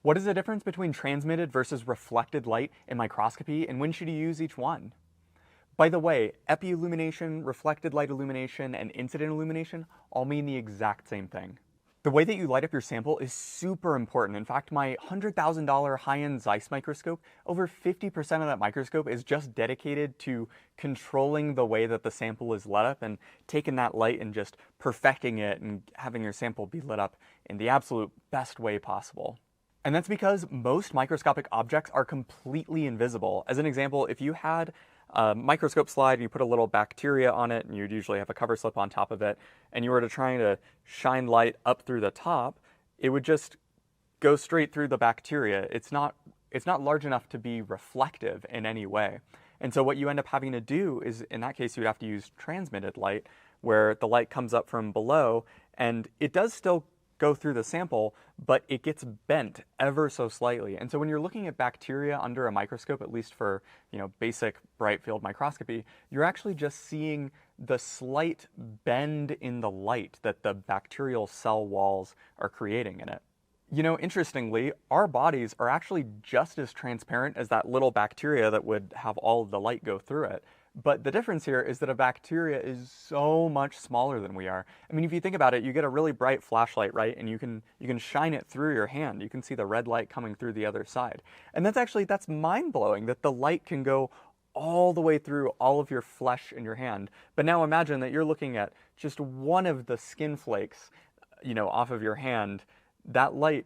What is the difference between transmitted versus reflected light in microscopy, and when should you use each one? By the way, Epi Illumination, reflected light illumination, and incident illumination all mean the exact same thing. The way that you light up your sample is super important. In fact, my $100,000 high-end Zeiss microscope, over 50% of that microscope is just dedicated to controlling the way that the sample is lit up and taking that light and just perfecting it and having your sample be lit up in the absolute best way possible. And that's because most microscopic objects are completely invisible. As an example, if you had a microscope slide and you put a little bacteria on it, and you'd usually have a cover slip on top of it, and you were to try to shine light up through the top, it would just go straight through the bacteria. It's not large enough to be reflective in any way. And so what you end up having to do is, in that case, you'd have to use transmitted light, where the light comes up from below, and it does still go through the sample, but it gets bent ever so slightly. And so when you're looking at bacteria under a microscope, at least for, basic bright field microscopy, you're actually just seeing the slight bend in the light that the bacterial cell walls are creating in it. Interestingly, our bodies are actually just as transparent as that little bacteria that would have all of the light go through it. But the difference here is that a bacteria is so much smaller than we are. I mean, if you think about it, you get a really bright flashlight, right? And you can shine it through your hand. You can see the red light coming through the other side. And that's mind-blowing that the light can go all the way through all of your flesh in your hand. But now imagine that you're looking at just one of the skin flakes, off of your hand. That light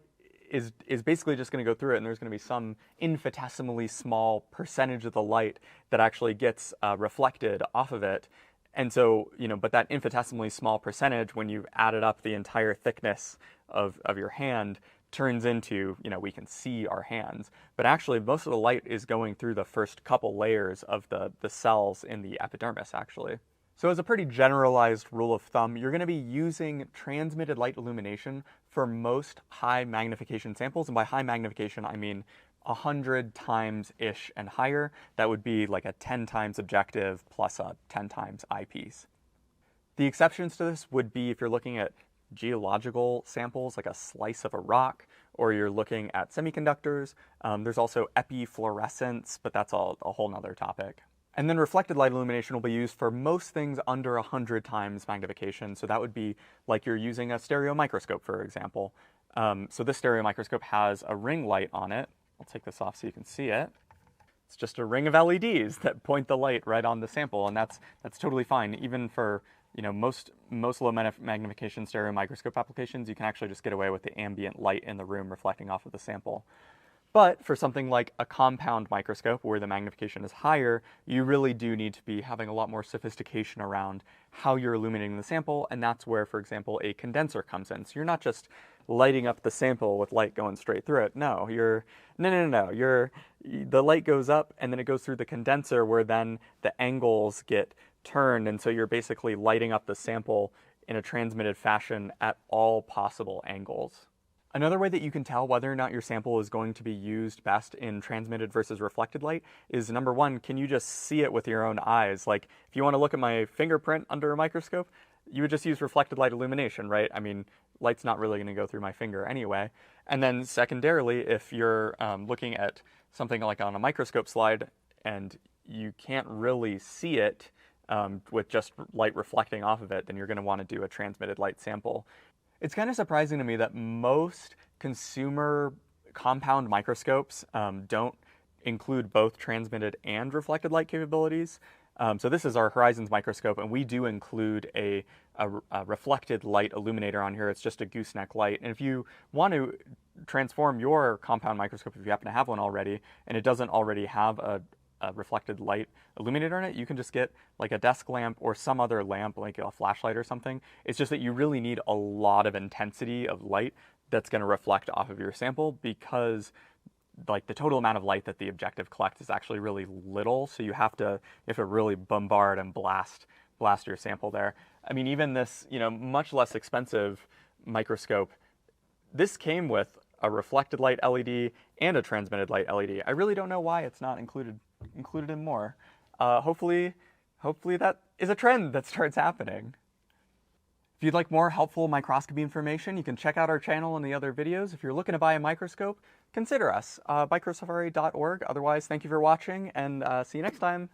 is basically just going to go through it, and there's going to be some infinitesimally small percentage of the light that actually gets reflected off of it. And so, but that infinitesimally small percentage, when you've added up the entire thickness of your hand, turns into, we can see our hands. But actually, most of the light is going through the first couple layers of the cells in the epidermis, actually. So as a pretty generalized rule of thumb, you're going to be using transmitted light illumination for most high magnification samples. And by high magnification, I mean 100 times-ish and higher. That would be like a 10 times objective plus a 10 times eyepiece. The exceptions to this would be if you're looking at geological samples, like a slice of a rock, or you're looking at semiconductors. There's also epifluorescence, but that's a whole nother topic. And then reflected light illumination will be used for most things under 100 times magnification. So that would be like you're using a stereo microscope, for example. So this stereo microscope has a ring light on it. I'll take this off so you can see it. It's just a ring of LEDs that point the light right on the sample, and that's totally fine. Even for most low magnification stereo microscope applications, you can actually just get away with the ambient light in the room reflecting off of the sample. But for something like a compound microscope, where the magnification is higher, you really do need to be having a lot more sophistication around how you're illuminating the sample, and that's where, for example, a condenser comes in. So you're not just lighting up the sample with light going straight through it. No, the light goes up, and then it goes through the condenser, where then the angles get turned, and so you're basically lighting up the sample in a transmitted fashion at all possible angles. Another way that you can tell whether or not your sample is going to be used best in transmitted versus reflected light is, number one, can you just see it with your own eyes? Like, if you want to look at my fingerprint under a microscope, you would just use reflected light illumination, right? I mean, light's not really going to go through my finger anyway. And then secondarily, if you're looking at something like on a microscope slide and you can't really see it with just light reflecting off of it, then you're going to want to do a transmitted light sample. It's kind of surprising to me that most consumer compound microscopes don't include both transmitted and reflected light capabilities. So this is our Horizons microscope, and we do include a reflected light illuminator on here. It's just a gooseneck light. And if you want to transform your compound microscope, if you happen to have one already, and it doesn't already have a reflected light illuminator in it, you can just get like a desk lamp or some other lamp, like a flashlight or something. It's just that you really need a lot of intensity of light that's going to reflect off of your sample, because like the total amount of light that the objective collects is actually really little, so you have to really bombard and blast your sample there. I mean, even this, much less expensive microscope, this came with a reflected light LED and a transmitted light LED. I really don't know why it's not included in more. Hopefully that is a trend that starts happening. If you'd like more helpful microscopy information, you can check out our channel and the other videos. If you're looking to buy a microscope, consider us, microsafari.org. Otherwise, thank you for watching, and see you next time.